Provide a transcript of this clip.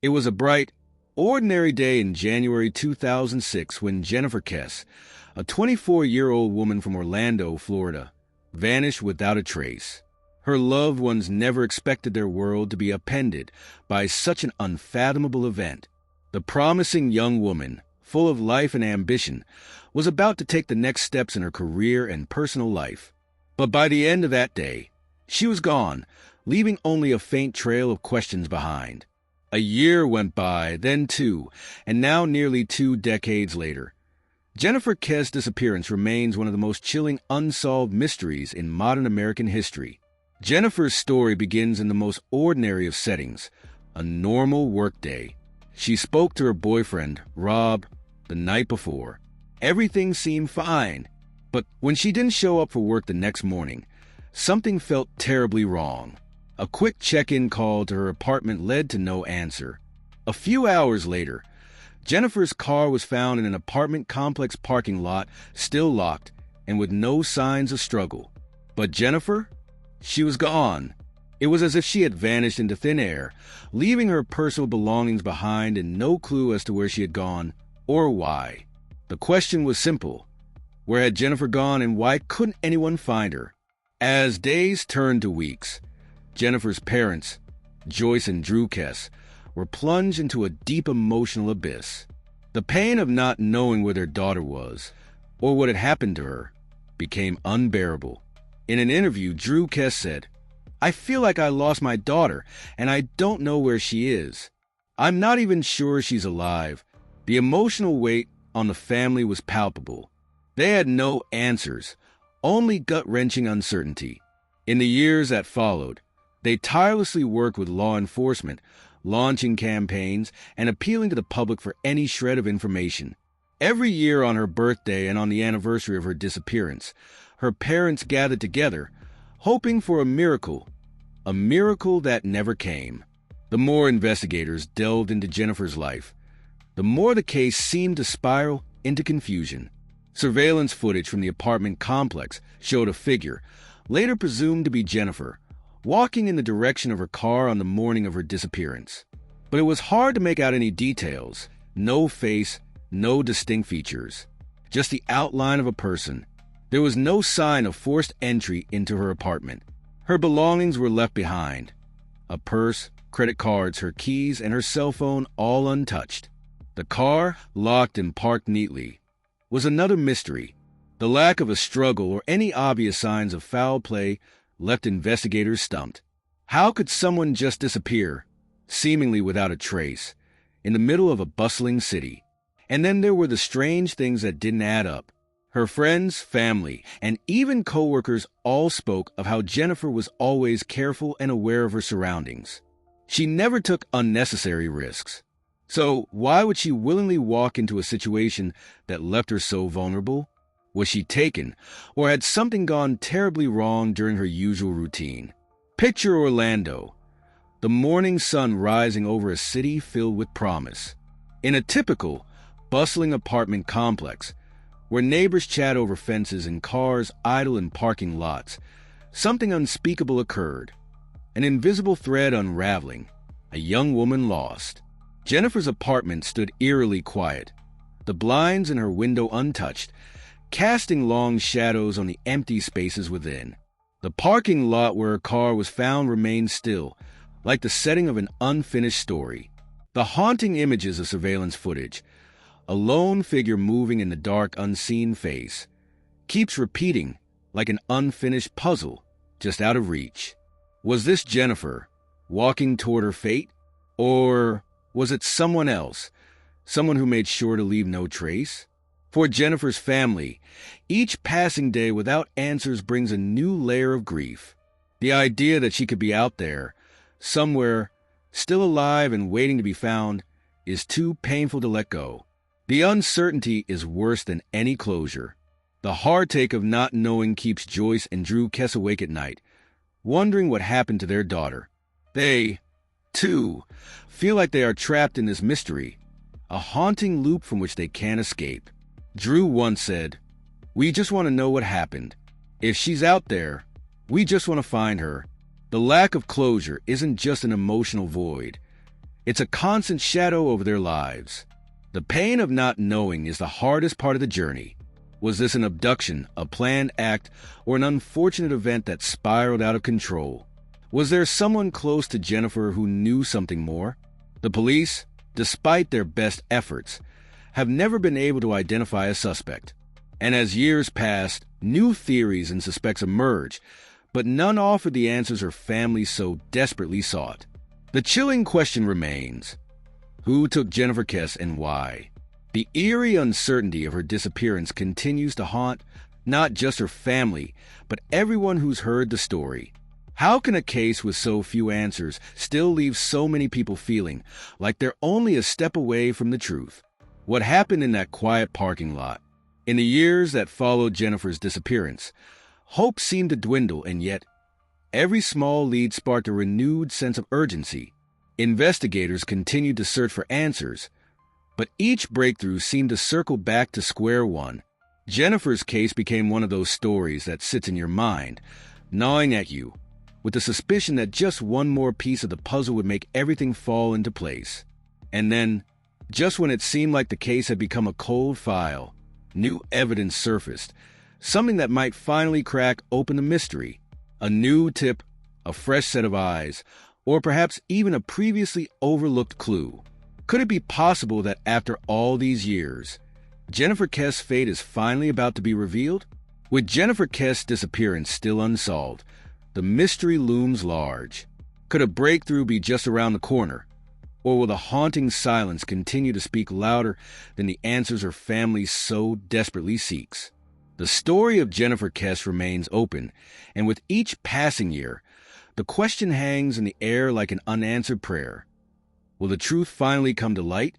It was a bright, ordinary day in January 2006 when Jennifer Kess, a 24-year-old woman from Orlando, Florida, vanished without a trace. Her loved ones never expected their world to be upended by such an unfathomable event. The promising young woman, full of life and ambition, was about to take the next steps in her career and personal life. But by the end of that day, she was gone, leaving only a faint trail of questions behind. A year went by, then two, and now nearly 2 decades later. Jennifer Kess' disappearance remains one of the most chilling unsolved mysteries in modern American history. Jennifer's story begins in the most ordinary of settings, a normal workday. She spoke to her boyfriend, Rob, the night before. Everything seemed fine, but when she didn't show up for work the next morning, something felt terribly wrong. A quick check-in call to her apartment led to no answer. A few hours later, Jennifer's car was found in an apartment complex parking lot, still locked and with no signs of struggle. But Jennifer? She was gone. It was as if she had vanished into thin air, leaving her personal belongings behind and no clue as to where she had gone or why. The question was simple. Where had Jennifer gone and why couldn't anyone find her? As days turned to weeks, Jennifer's parents, Joyce and Drew Kess, were plunged into a deep emotional abyss. The pain of not knowing where their daughter was, or what had happened to her, became unbearable. In an interview, Drew Kess said, "I feel like I lost my daughter, and I don't know where she is. I'm not even sure she's alive." The emotional weight on the family was palpable. They had no answers, only gut-wrenching uncertainty. In the years that followed, they tirelessly worked with law enforcement, launching campaigns and appealing to the public for any shred of information. Every year on her birthday and on the anniversary of her disappearance, her parents gathered together, hoping for a miracle that never came. The more investigators delved into Jennifer's life, the more the case seemed to spiral into confusion. Surveillance footage from the apartment complex showed a figure, later presumed to be Jennifer, walking in the direction of her car on the morning of her disappearance. But it was hard to make out any details. No face, no distinct features. Just the outline of a person. There was no sign of forced entry into her apartment. Her belongings were left behind. A purse, credit cards, her keys, and her cell phone all untouched. The car, locked and parked neatly, was another mystery. The lack of a struggle or any obvious signs of foul play left investigators stumped. How could someone just disappear, seemingly without a trace, in the middle of a bustling city? And then there were the strange things that didn't add up. Her friends, family, and even co-workers all spoke of how Jennifer was always careful and aware of her surroundings. She never took unnecessary risks. So why would she willingly walk into a situation that left her so vulnerable? Was she taken, or had something gone terribly wrong during her usual routine? Picture Orlando, the morning sun rising over a city filled with promise. In a typical, bustling apartment complex, where neighbors chat over fences and cars idle in parking lots, something unspeakable occurred. An invisible thread unraveling, a young woman lost. Jennifer's apartment stood eerily quiet, the blinds in her window untouched, casting long shadows on the empty spaces within. The parking lot where her car was found remained still, like the setting of an unfinished story. The haunting images of surveillance footage, a lone figure moving in the dark unseen face, keeps repeating like an unfinished puzzle just out of reach. Was this Jennifer, walking toward her fate? Or was it someone else, someone who made sure to leave no trace? For Jennifer's family, each passing day without answers brings a new layer of grief. The idea that she could be out there, somewhere, still alive and waiting to be found, is too painful to let go. The uncertainty is worse than any closure. The heartache of not knowing keeps Joyce and Drew Kess awake at night, wondering what happened to their daughter. They, too, feel like they are trapped in this mystery, a haunting loop from which they can't escape. Drew once said, "We just want to know what happened. If she's out there, we just want to find her." The lack of closure isn't just an emotional void. It's a constant shadow over their lives. The pain of not knowing is the hardest part of the journey. Was this an abduction, a planned act, or an unfortunate event that spiraled out of control? Was there someone close to Jennifer who knew something more? The police, despite their best efforts, have never been able to identify a suspect. And as years passed, new theories and suspects emerged, but none offered the answers her family so desperately sought. The chilling question remains: who took Jennifer Kess and why? The eerie uncertainty of her disappearance continues to haunt not just her family, but everyone who's heard the story. How can a case with so few answers still leave so many people feeling like they're only a step away from the truth? What happened in that quiet parking lot? In the years that followed Jennifer's disappearance, hope seemed to dwindle, and yet every small lead sparked a renewed sense of urgency. Investigators continued to search for answers, but each breakthrough seemed to circle back to square one. Jennifer's case became one of those stories that sits in your mind, gnawing at you, with the suspicion that just one more piece of the puzzle would make everything fall into place. And then, just when it seemed like the case had become a cold file, new evidence surfaced, something that might finally crack open the mystery. A new tip, a fresh set of eyes, or perhaps even a previously overlooked clue. Could it be possible that after all these years, Jennifer Kess' fate is finally about to be revealed? With Jennifer Kess' disappearance still unsolved, the mystery looms large. Could a breakthrough be just around the corner? Or will the haunting silence continue to speak louder than the answers her family so desperately seeks? The story of Jennifer Kess remains open, and with each passing year, the question hangs in the air like an unanswered prayer. Will the truth finally come to light?